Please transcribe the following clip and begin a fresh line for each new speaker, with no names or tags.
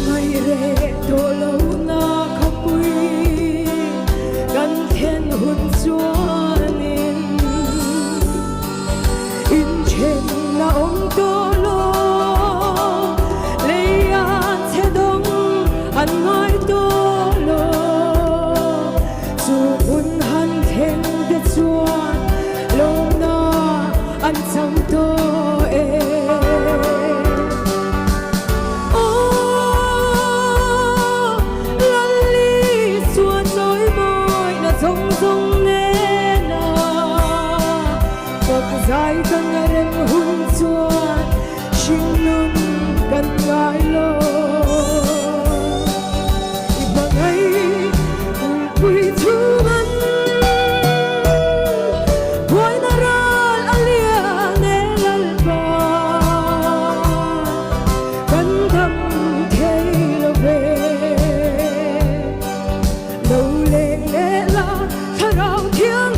ngày rê đồ lâu na khắp quy gần thiên hồn chúa nên in trên là ông tô lô lấy ăn thế đông ăn ngói tô lô dù buồn hắn thiên để chúa lâu na ăn trong tô dài cần rem hun chuan xin luôn cần ngài lo và ngày quy thu ngân quay na ra alia ne lal ba cần thầm thế lo về lâu lên lẽ la thao thiên